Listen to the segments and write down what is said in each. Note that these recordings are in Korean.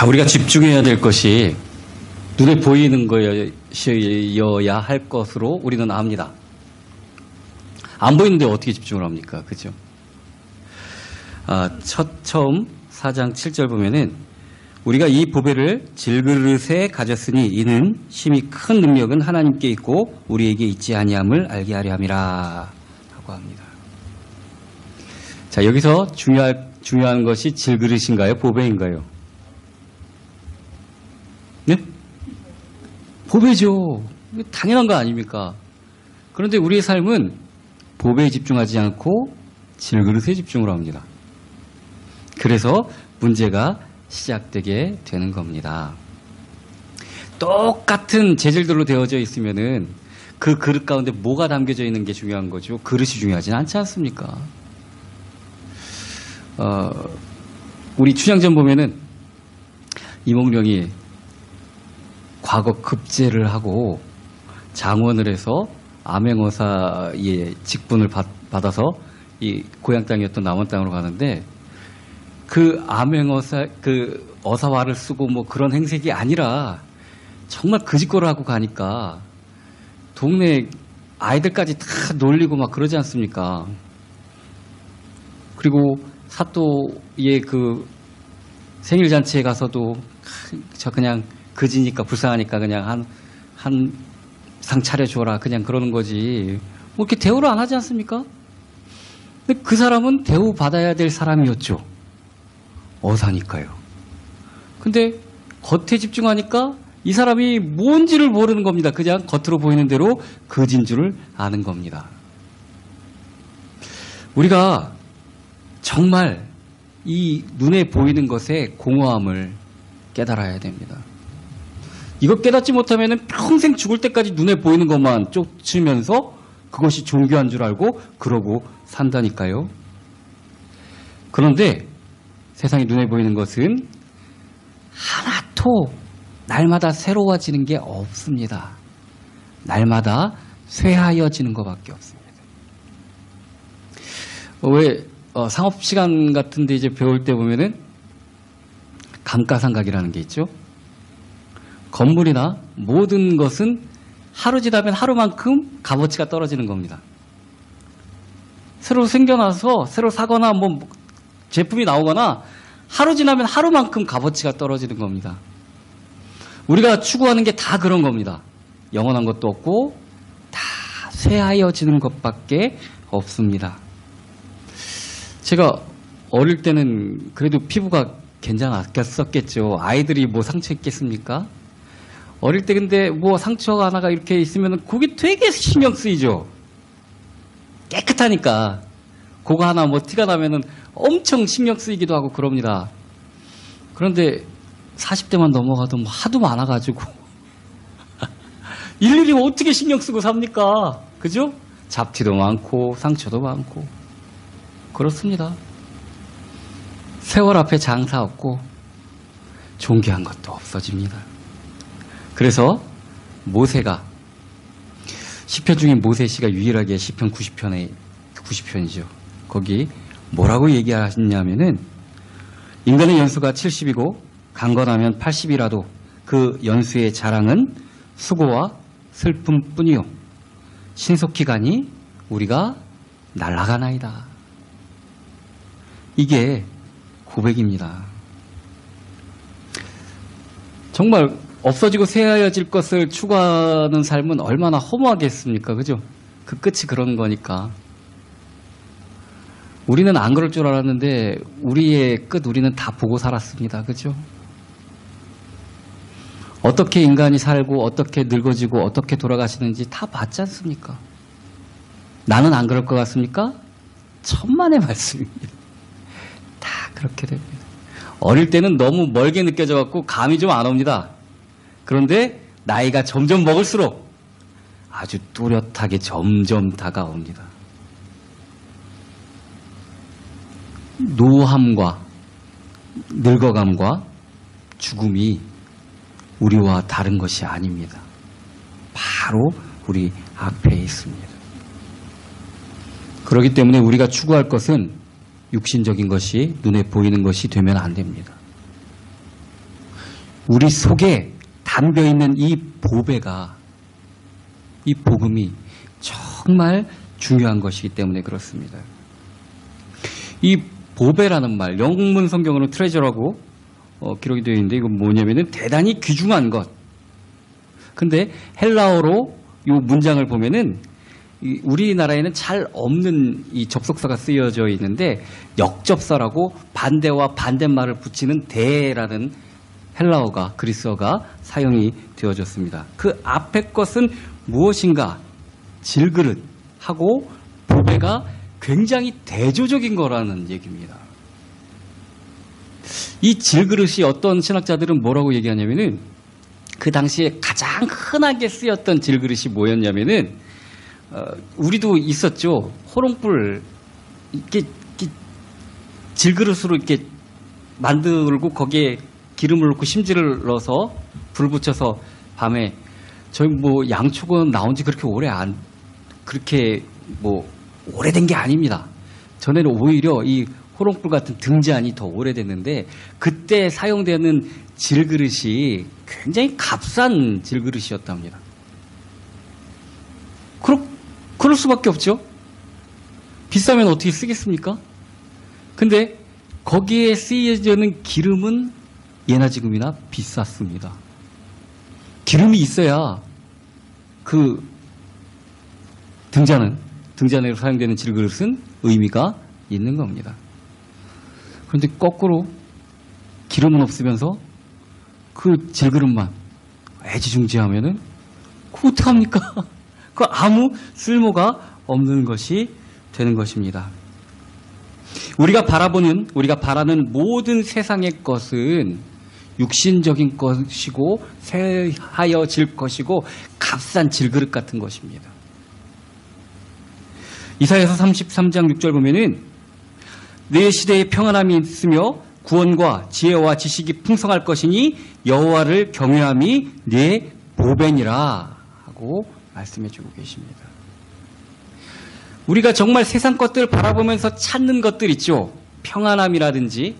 자, 우리가 집중해야 될 것이 눈에 보이는 것이어야 할 것으로 우리는 압니다. 안 보이는데 어떻게 집중을 합니까? 그죠? 처음 4장 7절 보면은 우리가 이 보배를 질그릇에 가졌으니 이는 심히 큰 능력은 하나님께 있고 우리에게 있지 아니함을 알게 하려 함이라 하고 합니다. 자, 여기서 중요한 것이 질그릇인가요? 보배인가요? 네? 보배죠. 당연한 거 아닙니까? 그런데 우리의 삶은 보배에 집중하지 않고 질그릇에 집중을 합니다. 그래서 문제가 시작되게 되는 겁니다. 똑같은 재질들로 되어져 있으면은 그 그릇 가운데 뭐가 담겨져 있는 게 중요한 거죠. 그릇이 중요하진 않지 않습니까? 우리 춘향전 보면은 이몽룡이 과거 급제를 하고 장원을 해서 암행어사의 직분을 받아서 이 고향 땅이었던 남원 땅으로 가는데 그 암행어사, 그 어사화를 쓰고 뭐 그런 행색이 아니라 정말 거짓거를 하고 가니까 동네 아이들까지 다 놀리고 막 그러지 않습니까? 그리고 사또의 그 생일잔치에 가서도 저 그냥 그지니까 불쌍하니까 그냥 한 상 차려줘라 그냥 그러는 거지 뭐 이렇게 대우를 안 하지 않습니까? 근데 그 사람은 대우 받아야 될 사람이었죠. 어사니까요. 근데 겉에 집중하니까 이 사람이 뭔지를 모르는 겁니다. 그냥 겉으로 보이는 대로 거진 줄을 아는 겁니다. 우리가 정말 이 눈에 보이는 것의 공허함을 깨달아야 됩니다. 이거 깨닫지 못하면 평생 죽을 때까지 눈에 보이는 것만 쫓으면서 그것이 종교한 줄 알고 그러고 산다니까요. 그런데 세상에 눈에 보이는 것은 하나도 날마다 새로워지는 게 없습니다. 날마다 쇠하여지는 것밖에 없습니다. 왜 상업 시간 같은데 이제 배울 때 보면은 감가상각이라는 게 있죠. 건물이나 모든 것은 하루 지나면 하루만큼 값어치가 떨어지는 겁니다. 새로 생겨나서 새로 사거나 뭐 제품이 나오거나 하루 지나면 하루만큼 값어치가 떨어지는 겁니다. 우리가 추구하는 게 다 그런 겁니다. 영원한 것도 없고 다 쇠하여지는 것밖에 없습니다. 제가 어릴 때는 그래도 피부가 괜찮았겠죠. 아이들이 뭐 상처 있겠습니까? 어릴 때 근데 뭐 상처가 하나가 이렇게 있으면 그게 되게 신경 쓰이죠. 깨끗하니까. 그거 하나 뭐 티가 나면은 엄청 신경 쓰이기도 하고 그럽니다. 그런데 40대만 넘어가도 뭐 하도 많아가지고 일일이 어떻게 신경 쓰고 삽니까? 그죠? 잡티도 많고 상처도 많고 그렇습니다. 세월 앞에 장사 없고 존귀한 것도 없어집니다. 그래서 모세가 시편 중에 모세 씨가 유일하게 시편 90편이죠. 거기 뭐라고 얘기하셨냐면은 인간의 연수가 70이고 강건하면 80이라도 그 연수의 자랑은 수고와 슬픔뿐이요 신속히 가니 우리가 날아가나이다. 이게 고백입니다. 정말 없어지고 쇠하여질 것을 추구하는 삶은 얼마나 허무하겠습니까? 그죠? 그 끝이 그런 거니까. 우리는 안 그럴 줄 알았는데 우리의 끝 우리는 다 보고 살았습니다. 그죠? 어떻게 인간이 살고 어떻게 늙어지고 어떻게 돌아가시는지 다 봤지 않습니까? 나는 안 그럴 것 같습니까? 천만의 말씀입니다. 다 그렇게 됩니다. 어릴 때는 너무 멀게 느껴져갖고 감이 좀 안 옵니다. 그런데 나이가 점점 먹을수록 아주 뚜렷하게 점점 다가옵니다. 노함과 늙어감과 죽음이 우리와 다른 것이 아닙니다. 바로 우리 앞에 있습니다. 그렇기 때문에 우리가 추구할 것은 육신적인 것이 눈에 보이는 것이 되면 안 됩니다. 우리 속에 담겨있는 이 보배가, 이 복음이 정말 중요한 것이기 때문에 그렇습니다. 이 보배라는 말, 영문 성경으로 트레저라고 기록이 되어 있는데 이건 뭐냐면은 대단히 귀중한 것. 근데 헬라어로 이 문장을 보면은 우리나라에는 잘 없는 이 접속사가 쓰여져 있는데 역접사라고 반대와 반대말을 붙이는 대라는 헬라어가, 그리스어가 사용이 되어졌습니다. 그 앞에 것은 무엇인가? 질그릇하고 보배가 굉장히 대조적인 거라는 얘기입니다. 이 질그릇이 어떤 신학자들은 뭐라고 얘기하냐면은 그 당시에 가장 흔하게 쓰였던 질그릇이 뭐였냐면은 우리도 있었죠. 호롱불 이렇게 질그릇으로 이렇게 만들고 거기에 기름을 넣고 심지를 넣어서 불 붙여서 밤에 저희 뭐 양초는 나온 지 그렇게 그렇게 뭐 오래된 게 아닙니다. 전에는 오히려 이 호롱불 같은 등잔이 더 오래됐는데 그때 사용되는 질그릇이 굉장히 값싼 질그릇이었답니다. 그럴 수밖에 없죠. 비싸면 어떻게 쓰겠습니까? 근데 거기에 쓰여지는 기름은 예나 지금이나 비쌌습니다. 기름이 있어야 그 등잔으로 사용되는 질그릇은 의미가 있는 겁니다. 그런데 거꾸로 기름은 없으면서 그 질그릇만 애지중지하면은 그거 어떡합니까? 그 아무 쓸모가 없는 것이 되는 것입니다. 우리가 바라는 모든 세상의 것은 육신적인 것이고 쇠하여질 것이고 값싼 질그릇 같은 것입니다. 이사야서 33장 6절 보면은 내 시대에 평안함이 있으며 구원과 지혜와 지식이 풍성할 것이니 여호와를 경외함이 내 보배니라 하고 말씀해주고 계십니다. 우리가 정말 세상 것들을 바라보면서 찾는 것들 있죠. 평안함이라든지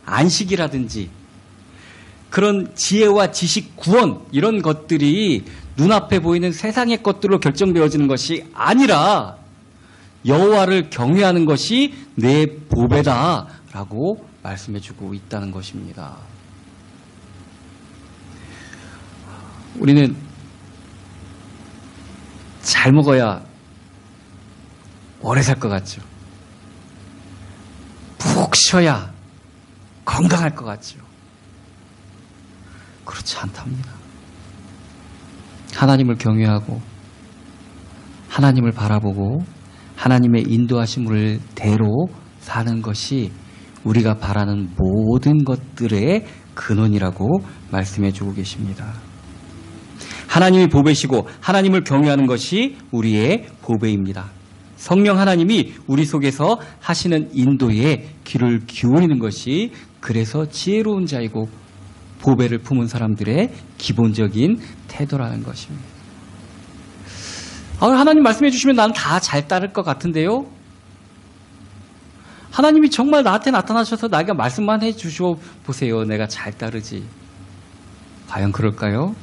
안식이라든지 그런 지혜와 지식, 구원 이런 것들이 눈앞에 보이는 세상의 것들로 결정되어지는 것이 아니라 여호와를 경외하는 것이 내 보배다라고 말씀해주고 있다는 것입니다. 우리는 잘 먹어야 오래 살 것 같죠. 푹 쉬어야 건강할 것 같죠. 그렇지 않답니다. 하나님을 경외하고 하나님을 바라보고 하나님의 인도하심을 대로 사는 것이 우리가 바라는 모든 것들의 근원이라고 말씀해 주고 계십니다. 하나님이 보배시고 하나님을 경외하는 것이 우리의 보배입니다. 성령 하나님이 우리 속에서 하시는 인도에 귀를 기울이는 것이 그래서 지혜로운 자이고 보배를 품은 사람들의 기본적인 태도라는 것입니다. 하나님 말씀해 주시면 나는 다 잘 따를 것 같은데요. 하나님이 정말 나한테 나타나셔서 나에게 말씀만 해 주셔 보세요. 내가 잘 따르지. 과연 그럴까요?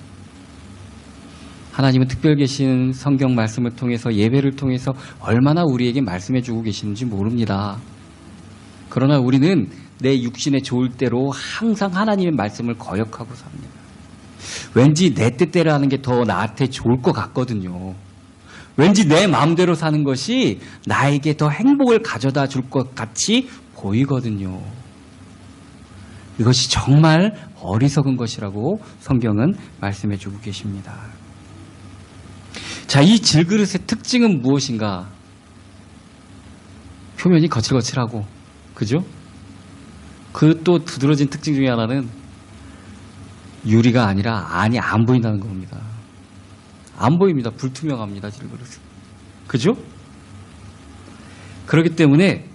하나님은 특별 계신 성경 말씀을 통해서 예배를 통해서 얼마나 우리에게 말씀해 주고 계시는지 모릅니다. 그러나 우리는 내 육신에 좋을 대로 항상 하나님의 말씀을 거역하고 삽니다. 왠지 내 뜻대로 하는 게 더 나한테 좋을 것 같거든요. 왠지 내 마음대로 사는 것이 나에게 더 행복을 가져다 줄 것 같이 보이거든요. 이것이 정말 어리석은 것이라고 성경은 말씀해 주고 계십니다. 자, 이 질그릇의 특징은 무엇인가? 표면이 거칠거칠하고, 그죠? 그 또 두드러진 특징 중에 하나는 유리가 아니라 안이 안 보인다는 겁니다. 안 보입니다. 불투명합니다. 질그릇은. 그죠? 그렇기 때문에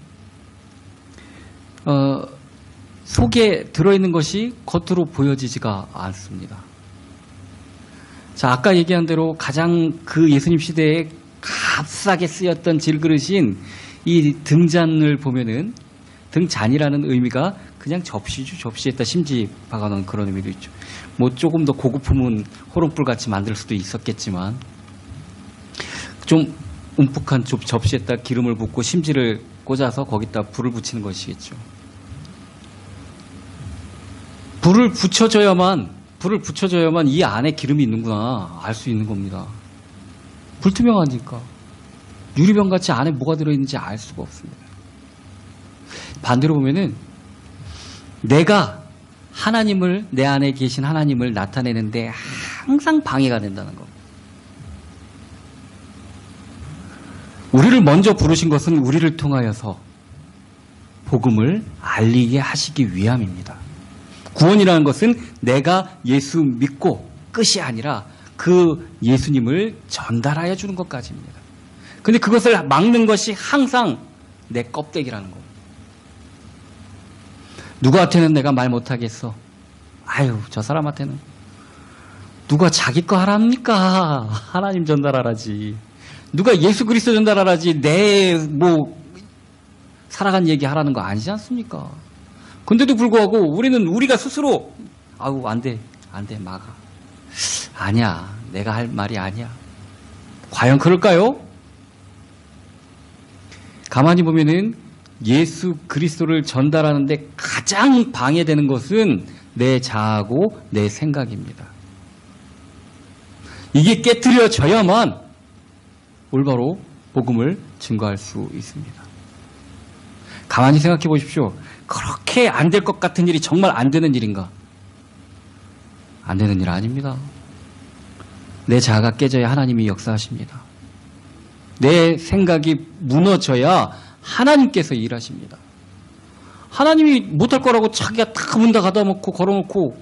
속에 들어있는 것이 겉으로 보여지지가 않습니다. 자, 아까 얘기한 대로 가장 그 예수님 시대에 값싸게 쓰였던 질그릇인 이 등잔을 보면은 등잔이라는 의미가 그냥 접시죠. 접시에다 심지 박아놓은 그런 의미도 있죠. 뭐 조금 더 고급품은 호롱불같이 만들 수도 있었겠지만 좀 움푹한 접시에다 기름을 붓고 심지를 꽂아서 거기다 불을 붙이는 것이겠죠. 불을 붙여줘야만 이 안에 기름이 있는구나 알 수 있는 겁니다. 불투명하니까. 유리병같이 안에 뭐가 들어있는지 알 수가 없습니다. 반대로 보면은 내가 하나님을, 내 안에 계신 하나님을 나타내는데 항상 방해가 된다는 겁니다. 우리를 먼저 부르신 것은 우리를 통하여서 복음을 알리게 하시기 위함입니다. 구원이라는 것은 내가 예수 믿고 끝이 아니라 그 예수님을 전달하여 주는 것까지입니다. 근데 그것을 막는 것이 항상 내 껍데기라는 겁니다. 누구한테는 내가 말 못하겠어. 아유, 저 사람한테는. 누가 자기 거 하랍니까? 하나님 전달하라지. 누가 예수 그리스도 전달하라지. 살아간 얘기 하라는 거 아니지 않습니까? 근데도 불구하고 우리는 우리가 스스로 아우, 안 돼, 막아. 아니야, 내가 할 말이 아니야. 과연 그럴까요? 가만히 보면은 예수 그리스도를 전달하는데 가장 방해되는 것은 내 자아고 내 생각입니다. 이게 깨트려져야만 올바로 복음을 증거할 수 있습니다. 가만히 생각해 보십시오. 그렇게 안 될 것 같은 일이 정말 안 되는 일인가? 안 되는 일 아닙니다. 내 자아가 깨져야 하나님이 역사하십니다. 내 생각이 무너져야 하나님께서 일하십니다. 하나님이 못할 거라고 자기가 다 문 다 닫아놓고 걸어놓고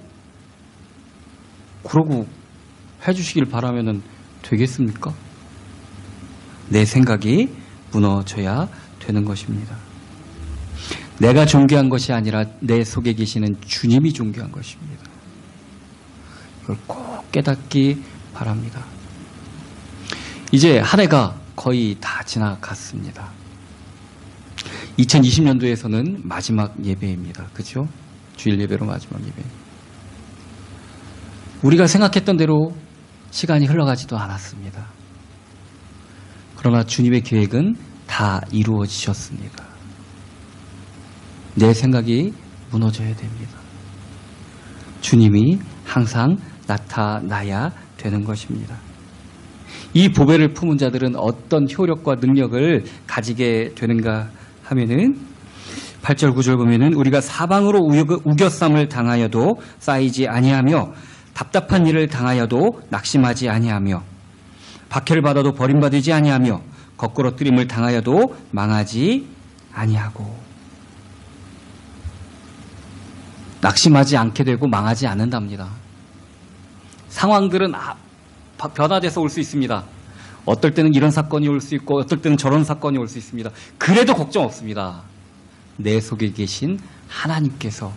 그러고 해주시길 바라면 되겠습니까? 내 생각이 무너져야 되는 것입니다. 내가 존귀한 것이 아니라 내 속에 계시는 주님이 존귀한 것입니다. 이걸 꼭 깨닫기 바랍니다. 이제 한 해가 거의 다 지나갔습니다. 2020년도에서는 마지막 예배입니다. 그렇죠? 주일 예배로 마지막 예배. 우리가 생각했던 대로 시간이 흘러가지도 않았습니다. 그러나 주님의 계획은 다 이루어지셨습니다. 내 생각이 무너져야 됩니다. 주님이 항상 나타나야 되는 것입니다. 이 보배를 품은 자들은 어떤 효력과 능력을 가지게 되는가 하면은 8절 9절 보면은 우리가 사방으로 우겨쌈을 당하여도 쌓이지 아니하며 답답한 일을 당하여도 낙심하지 아니하며 박해를 받아도 버림받지 아니하며 거꾸러뜨림을 당하여도 망하지 아니하고 낙심하지 않게 되고 망하지 않는답니다. 상황들은 변화돼서 올 수 있습니다. 어떨 때는 이런 사건이 올 수 있고 어떨 때는 저런 사건이 올 수 있습니다. 그래도 걱정 없습니다. 내 속에 계신 하나님께서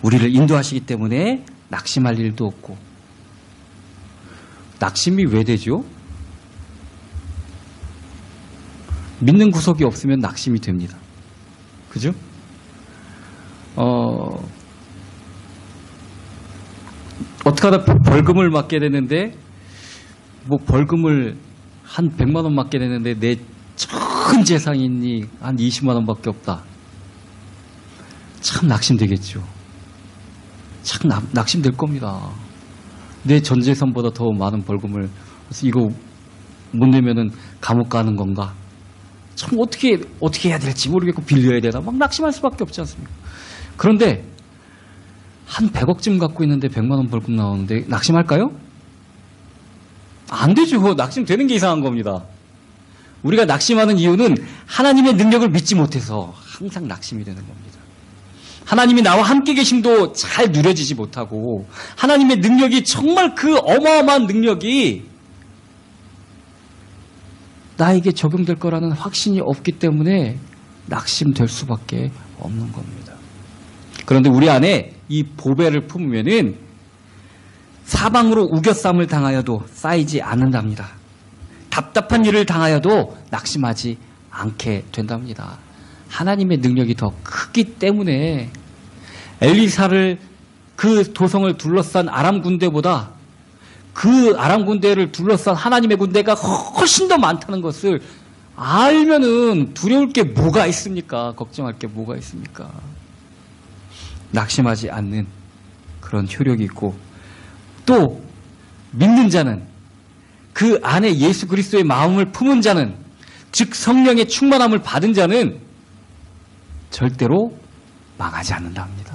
우리를 인도하시기 때문에 낙심할 일도 없고. 낙심이 왜 되죠? 믿는 구석이 없으면 낙심이 됩니다. 그죠? 어떻게 하다 벌금을 맞게 되는데 벌금을 한 100만 원 맞게 되는데 내 전 재산이 한 20만 원밖에 없다. 참 낙심되겠죠. 참 낙심될 겁니다. 내 전 재산보다 더 많은 벌금을 이거 못 내면은 감옥 가는 건가? 참 어떻게 해야 될지 모르겠고 빌려야 되나 막 낙심할 수밖에 없지 않습니까? 그런데 한 100억쯤 갖고 있는데 100만 원 벌금 나오는데 낙심할까요? 안 되죠. 낙심되는 게 이상한 겁니다. 우리가 낙심하는 이유는 하나님의 능력을 믿지 못해서 항상 낙심이 되는 겁니다. 하나님이 나와 함께 계심도 잘 누려지지 못하고 하나님의 능력이 정말 그 어마어마한 능력이 나에게 적용될 거라는 확신이 없기 때문에 낙심될 수밖에 없는 겁니다. 그런데 우리 안에 이 보배를 품으면은 사방으로 우겨쌈을 당하여도 쌓이지 않는답니다. 답답한 일을 당하여도 낙심하지 않게 된답니다. 하나님의 능력이 더 크기 때문에 엘리사를 그 도성을 둘러싼 아람 군대보다 그 아람 군대를 둘러싼 하나님의 군대가 훨씬 더 많다는 것을 알면은 두려울 게 뭐가 있습니까? 걱정할 게 뭐가 있습니까? 낙심하지 않는 그런 효력이 있고, 또 믿는 자는, 그 안에 예수 그리스도의 마음을 품은 자는, 즉 성령의 충만함을 받은 자는 절대로 망하지 않는다 합니다.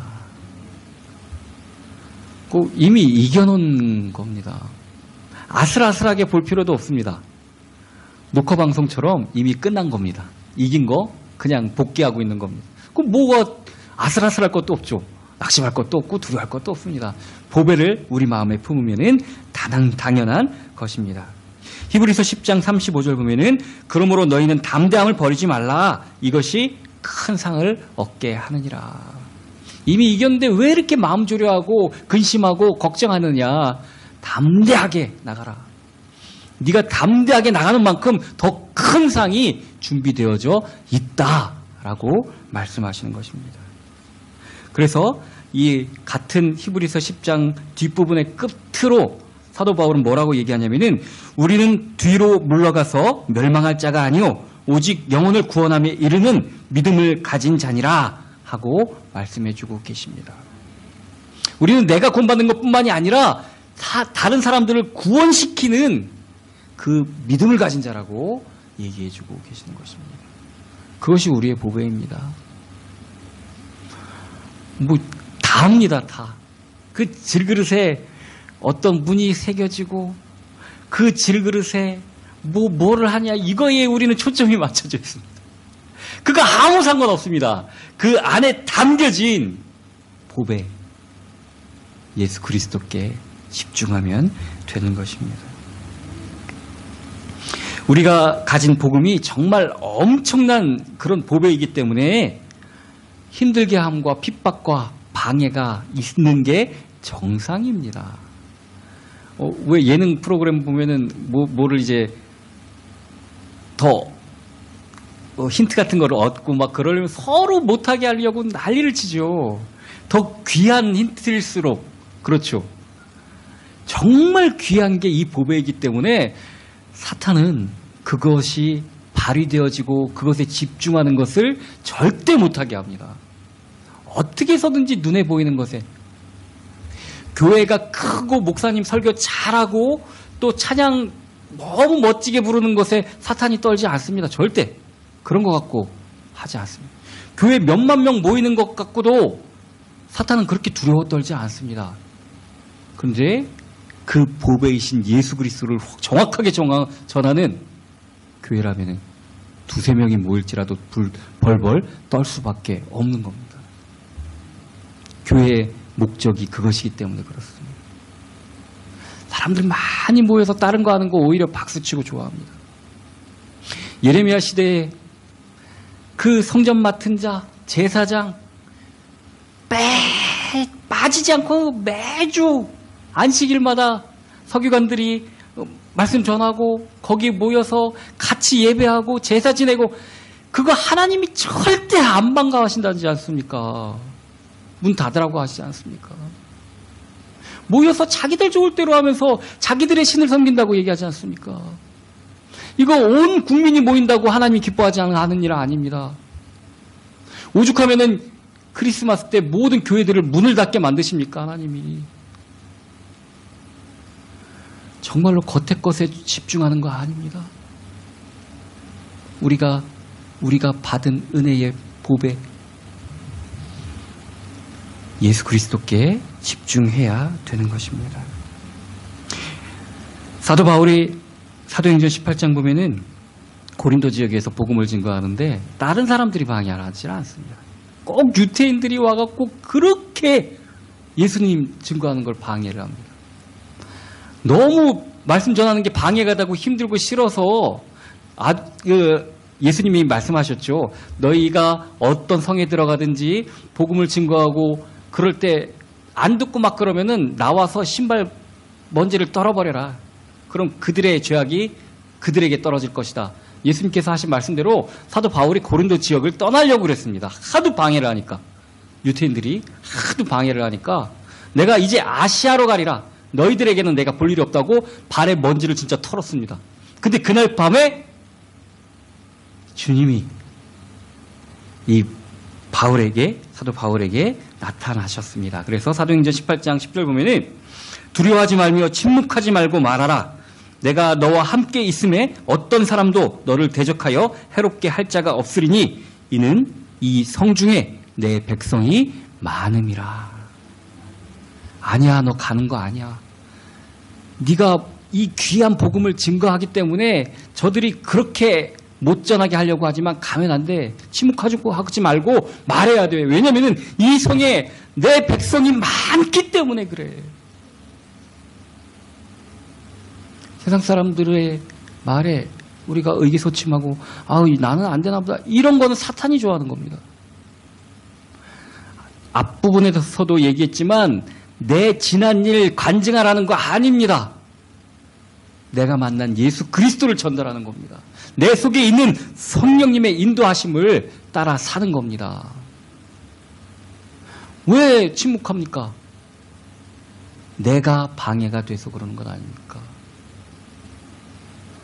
꼭 이미 이겨놓은 겁니다. 아슬아슬하게 볼 필요도 없습니다. 녹화 방송처럼 이미 끝난 겁니다. 이긴 거 그냥 복귀하고 있는 겁니다. 그럼 뭐가 아슬아슬할 것도 없죠. 낙심할 것도 없고 두려워할 것도 없습니다. 보배를 우리 마음에 품으면은 당연한 것입니다. 히브리서 10장 35절 보면은 그러므로 너희는 담대함을 버리지 말라. 이것이 큰 상을 얻게 하느니라. 이미 이겼는데 왜 이렇게 마음 졸여하고 근심하고 걱정하느냐. 담대하게 나가라. 네가 담대하게 나가는 만큼 더 큰 상이 준비되어져 있다라고 말씀하시는 것입니다. 그래서 이 같은 히브리서 10장 뒷부분의 끝으로 사도 바울은 뭐라고 얘기하냐면은 우리는 뒤로 물러가서 멸망할 자가 아니요 오직 영혼을 구원함에 이르는 믿음을 가진 자니라 하고 말씀해주고 계십니다. 우리는 내가 구원받는 것뿐만이 아니라 다른 사람들을 구원시키는 그 믿음을 가진 자라고 얘기해주고 계시는 것입니다. 그것이 우리의 보배입니다. 뭐 다 합니다. 다. 그 질그릇에 어떤 문이 새겨지고 그 질그릇에 뭐를 하냐 이거에 우리는 초점이 맞춰져 있습니다. 그거 아무 상관없습니다. 그 안에 담겨진 보배 예수 그리스도께 집중하면 되는 것입니다. 우리가 가진 복음이 정말 엄청난 그런 보배이기 때문에 힘들게 함과 핍박과 방해가 있는 게 정상입니다. 왜 예능 프로그램 보면은 뭐를 이제 더 힌트 같은 거를 얻고 막 그러려면 서로 못하게 하려고 난리를 치죠. 더 귀한 힌트일수록 그렇죠. 정말 귀한 게 이 보배이기 때문에 사탄은 그것이 발휘되어지고 그것에 집중하는 것을 절대 못하게 합니다. 어떻게 해서든지 눈에 보이는 것에 교회가 크고 목사님 설교 잘하고 또 찬양 너무 멋지게 부르는 것에 사탄이 떨지 않습니다. 절대 그런 것 같고 하지 않습니다. 교회 몇만 명 모이는 것 같고도 사탄은 그렇게 두려워 떨지 않습니다. 그런데 그 보배이신 예수 그리스도를 정확하게 전하는 교회라면 두세 명이 모일지라도 벌벌 떨 수밖에 없는 겁니다. 교회의 목적이 그것이기 때문에 그렇습니다. 사람들 많이 모여서 다른 거 하는 거 오히려 박수치고 좋아합니다. 예레미야 시대에 그 성전 맡은 자, 제사장 빠지지 않고 매주 안식일마다 서기관들이 말씀 전하고 거기 모여서 같이 예배하고 제사 지내고 그거 하나님이 절대 안 반가워하신다지 않습니까? 문 닫으라고 하시지 않습니까? 모여서 자기들 좋을 대로 하면서 자기들의 신을 섬긴다고 얘기하지 않습니까? 이거 온 국민이 모인다고 하나님이 기뻐하지 않는 일 아닙니다. 오죽하면은 크리스마스 때 모든 교회들을 문을 닫게 만드십니까? 하나님이. 정말로 겉에 것에 집중하는 거 아닙니다. 우리가 받은 은혜의 보배 예수 그리스도께 집중해야 되는 것입니다. 사도 바울이 사도행전 18장 보면은 고린도 지역에서 복음을 증거하는데 다른 사람들이 방해하지 않습니다. 꼭 유태인들이 와갖고 그렇게 예수님 증거하는 걸 방해를 합니다. 너무 말씀 전하는 게 방해가 되고 힘들고 싫어서 예수님이 말씀하셨죠. 너희가 어떤 성에 들어가든지 복음을 증거하고 그럴 때 안 듣고 막 그러면은 나와서 신발 먼지를 떨어버려라. 그럼 그들의 죄악이 그들에게 떨어질 것이다. 예수님께서 하신 말씀대로 사도 바울이 고린도 지역을 떠나려고 그랬습니다. 하도 방해를 하니까. 유태인들이 하도 방해를 하니까 내가 이제 아시아로 가리라. 너희들에게는 내가 볼 일이 없다고 발에 먼지를 진짜 털었습니다. 근데 그날 밤에 주님이 이 사도 바울에게 나타나셨습니다. 그래서 사도행전 18장 10절 보면은 두려워하지 말며 침묵하지 말고 말하라. 내가 너와 함께 있음에 어떤 사람도 너를 대적하여 해롭게 할 자가 없으리니 이는 이 성중에 내 백성이 많음이라. 아니야, 너 가는 거 아니야. 네가 이 귀한 복음을 증거하기 때문에 저들이 그렇게 못 전하게 하려고 하지만 가면 안 돼. 침묵하지 말고 말해야 돼. 왜냐면은 이 성에 내 백성이 많기 때문에 그래. 세상 사람들의 말에 우리가 의기소침하고 나는 안 되나 보다. 이런 거는 사탄이 좋아하는 겁니다. 앞부분에서도 얘기했지만 내 지난 일 간증하라는 거 아닙니다. 내가 만난 예수 그리스도를 전달하는 겁니다. 내 속에 있는 성령님의 인도하심을 따라 사는 겁니다. 왜 침묵합니까? 내가 방해가 돼서 그러는 것 아닙니까?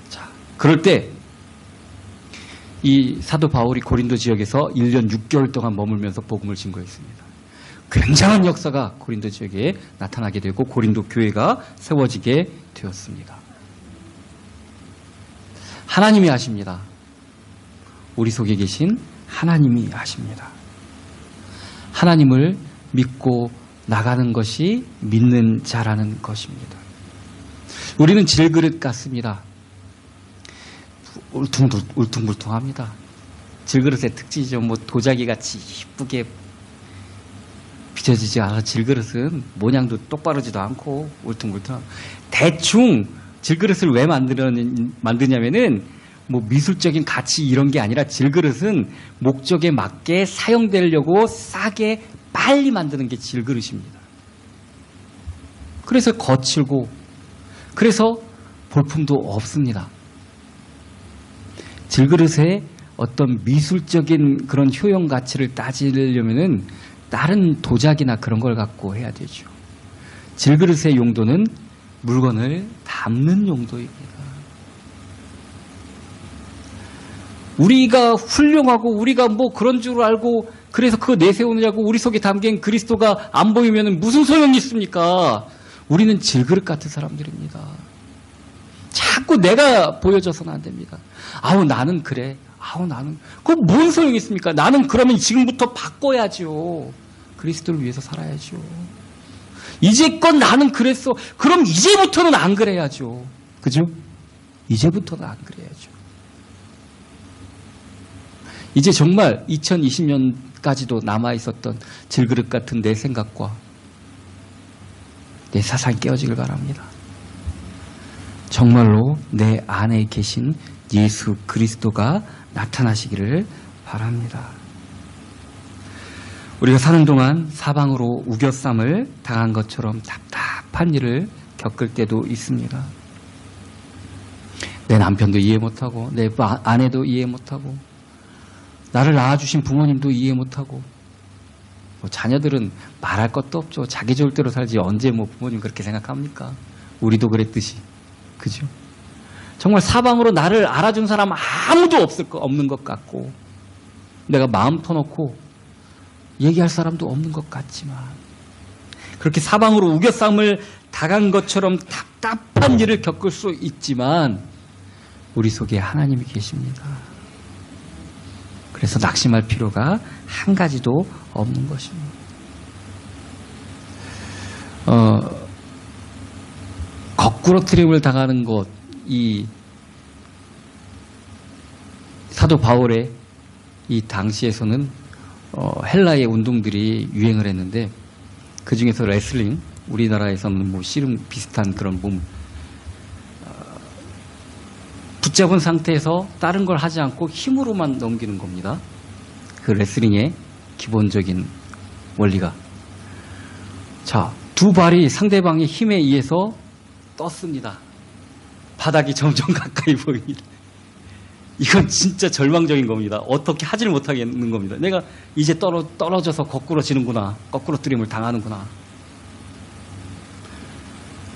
자, 그럴 때 이 사도 바울이 고린도 지역에서 1년 6개월 동안 머물면서 복음을 증거했습니다. 굉장한 역사가 고린도 지역에 나타나게 되고 고린도 교회가 세워지게 되었습니다. 하나님이 하십니다. 우리 속에 계신 하나님이 하십니다. 하나님을 믿고 나가는 것이 믿는 자라는 것입니다. 우리는 질그릇 같습니다. 울퉁불퉁합니다. 질그릇의 특징이죠. 도자기같이 이쁘게 비춰지지 않아. 질그릇은 모양도 똑바르지도 않고 울퉁불퉁하고. 대충 질그릇을 왜 만드냐면은 미술적인 가치 이런 게 아니라 질그릇은 목적에 맞게 사용되려고 싸게 빨리 만드는 게 질그릇입니다. 그래서 거칠고 그래서 볼품도 없습니다. 질그릇의 어떤 미술적인 그런 효용 가치를 따지려면은 다른 도자기나 그런 걸 갖고 해야 되죠. 질그릇의 용도는 물건을 담는 용도입니다. 우리가 훌륭하고 우리가 그런 줄 알고 그래서 그거 내세우느냐고 우리 속에 담긴 그리스도가 안 보이면 무슨 소용이 있습니까? 우리는 질그릇 같은 사람들입니다. 자꾸 내가 보여져서는 안 됩니다. 나는 그래. 나는. 그럼 뭔 소용이 있습니까? 나는 그러면 지금부터 바꿔야죠. 그리스도를 위해서 살아야죠. 이제껏 나는 그랬어. 그럼 이제부터는 안 그래야죠. 그죠? 이제부터는 안 그래야죠. 이제 정말 2020년까지도 남아있었던 질그릇 같은 내 생각과 내 사상이 깨어지길 바랍니다. 정말로 내 안에 계신 예수 그리스도가 나타나시기를 바랍니다. 우리가 사는 동안 사방으로 우겨쌈을 당한 것처럼 답답한 일을 겪을 때도 있습니다. 내 남편도 이해 못하고 내 아내도 이해 못하고 나를 낳아주신 부모님도 이해 못하고 자녀들은 말할 것도 없죠. 자기 좋을 대로 살지 언제 부모님 그렇게 생각합니까? 우리도 그랬듯이. 그죠? 정말 사방으로 나를 알아준 사람 아무도 없는 것 같고 내가 마음 터놓고 얘기할 사람도 없는 것 같지만 그렇게 사방으로 우겨쌈을 당한 것처럼 답답한 일을 겪을 수 있지만 우리 속에 하나님이 계십니다. 그래서 낙심할 필요가 한 가지도 없는 것입니다. 거꾸로뜨림을 당하는 것, 이 사도 바울의 이 당시에서는 헬라의 운동들이 유행을 했는데 그 중에서 레슬링, 우리나라에서는 씨름 비슷한 그런 몸 붙잡은 상태에서 다른 걸 하지 않고 힘으로만 넘기는 겁니다. 그 레슬링의 기본적인 원리가. 자, 두 발이 상대방의 힘에 의해서 떴습니다. 바닥이 점점 가까이 보입니다. 이건 진짜 절망적인 겁니다. 어떻게 하지를 못하겠는 겁니다. 내가 이제 떨어져서 거꾸로 지는구나. 거꾸로 뜨림을 당하는구나.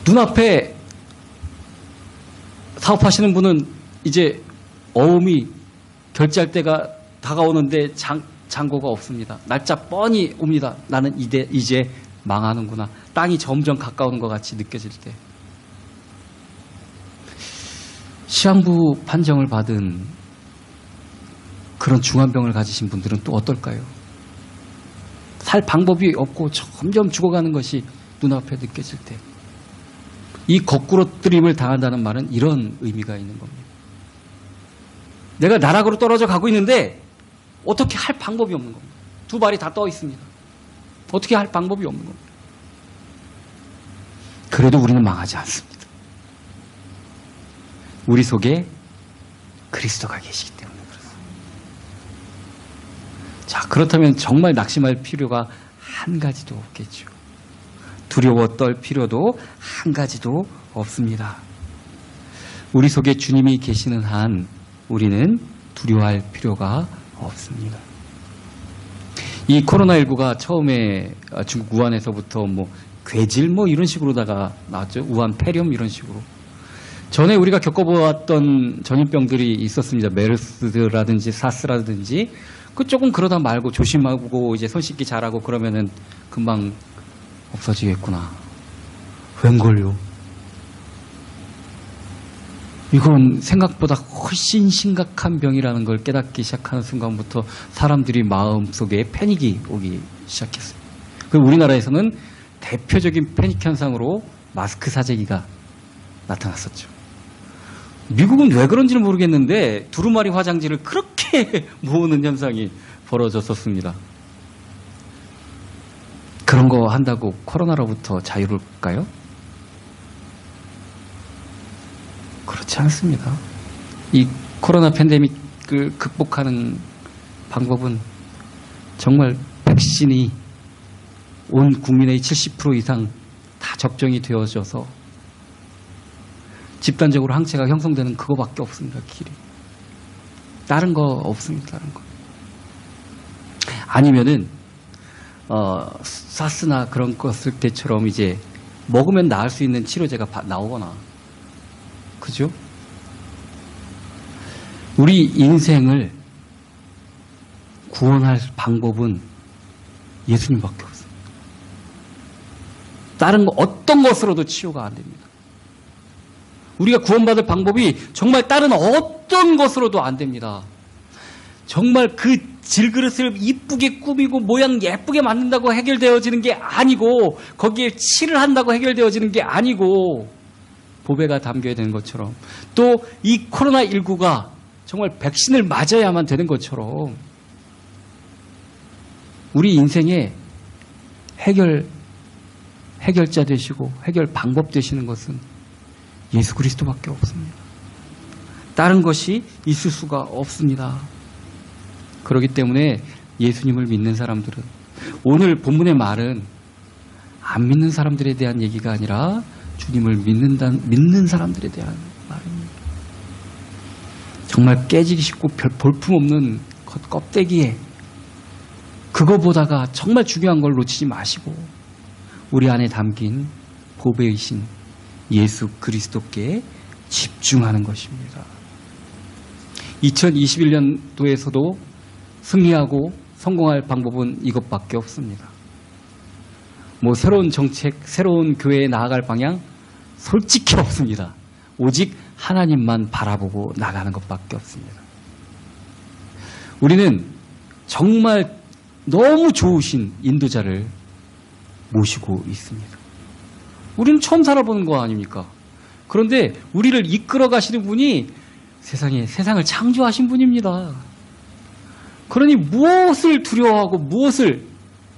눈앞에 사업하시는 분은 이제 어음이 결제할 때가 다가오는데 잔고가 없습니다. 날짜 뻔히 옵니다. 나는 이제 망하는구나. 땅이 점점 가까우는 것 같이 느껴질 때. 시한부 판정을 받은 그런 중환병을 가지신 분들은 또 어떨까요? 살 방법이 없고 점점 죽어가는 것이 눈앞에 느껴질 때. 이 거꾸로 뜨림을 당한다는 말은 이런 의미가 있는 겁니다. 내가 나락으로 떨어져 가고 있는데 어떻게 할 방법이 없는 겁니다. 두 발이 다 떠 있습니다. 어떻게 할 방법이 없는 겁니다. 그래도 우리는 망하지 않습니다. 우리 속에 그리스도가 계시기 때문에 그렇습니다. 자, 그렇다면 정말 낙심할 필요가 한 가지도 없겠죠. 두려워 떨 필요도 한 가지도 없습니다. 우리 속에 주님이 계시는 한 우리는 두려워할 필요가 없습니다. 이 코로나19가 처음에 중국 우한에서부터 괴질 이런 식으로다가 나왔죠. 우한 폐렴 이런 식으로. 전에 우리가 겪어보았던 전염병들이 있었습니다. 메르스라든지 사스라든지. 그 조금 그러다 말고 조심하고 이제 손 씻기 잘하고 그러면은 금방 없어지겠구나. 웬걸요? 이건 생각보다 훨씬 심각한 병이라는 걸 깨닫기 시작하는 순간부터 사람들이 마음속에 패닉이 오기 시작했어요. 그리고 우리나라에서는 대표적인 패닉 현상으로 마스크 사재기가 나타났었죠. 미국은 왜 그런지는 모르겠는데 두루마리 화장지를 그렇게 모으는 현상이 벌어졌었습니다. 그런 거 한다고 코로나로부터 자유로울까요? 그렇지 않습니다. 이 코로나 팬데믹을 극복하는 방법은 정말 백신이 온 국민의 70% 이상 다 접종이 되어져서 집단적으로 항체가 형성되는 그거밖에 없습니다. 길이. 다른 거 없습니다. 다른 거. 아니면은 사스나 그런 것을 때처럼 이제 먹으면 나을 수 있는 치료제가 나오거나, 그죠? 우리 인생을 구원할 방법은 예수님밖에 없습니다. 다른 거 어떤 것으로도 치유가 안 됩니다. 우리가 구원받을 방법이 정말 다른 어떤 것으로도 안 됩니다. 정말 그 질그릇을 이쁘게 꾸미고 모양 예쁘게 만든다고 해결되어지는 게 아니고, 거기에 칠을 한다고 해결되어지는 게 아니고, 보배가 담겨야 되는 것처럼, 또 이 코로나19가 정말 백신을 맞아야만 되는 것처럼 우리 인생의 해결자 되시고 해결 방법 되시는 것은 예수 그리스도밖에 없습니다. 다른 것이 있을 수가 없습니다. 그렇기 때문에 예수님을 믿는 사람들은, 오늘 본문의 말은 안 믿는 사람들에 대한 얘기가 아니라 주님을 믿는 사람들에 대한 말입니다. 정말 깨지기 쉽고 별 볼품없는 껍데기에 그거보다가 정말 중요한 걸 놓치지 마시고 우리 안에 담긴 보배이신 예수 그리스도께 집중하는 것입니다. 2021년도에서도 승리하고 성공할 방법은 이것밖에 없습니다. 새로운 정책, 새로운 교회에 나아갈 방향 솔직히 없습니다. 오직 하나님만 바라보고 나가는 것밖에 없습니다. 우리는 정말 너무 좋으신 인도자를 모시고 있습니다. 우리는 처음 살아보는 거 아닙니까? 그런데 우리를 이끌어 가시는 분이 세상을 창조하신 분입니다. 그러니 무엇을 두려워하고 무엇을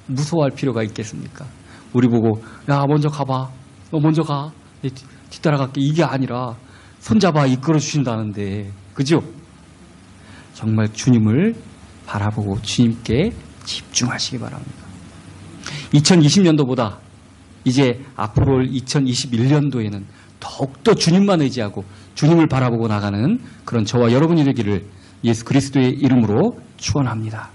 무서워할 필요가 있겠습니까? 우리 보고 야 먼저 가봐, 너 먼저 가, 뒤따라갈게, 이게 아니라 손잡아 이끌어 주신다는데, 그죠? 정말 주님을 바라보고 주님께 집중하시기 바랍니다. 2020년도보다 이제 앞으로 올 2021년도에는 더욱더 주님만 의지하고 주님을 바라보고 나가는 그런 저와 여러분이 되기를 예수 그리스도의 이름으로 축원합니다.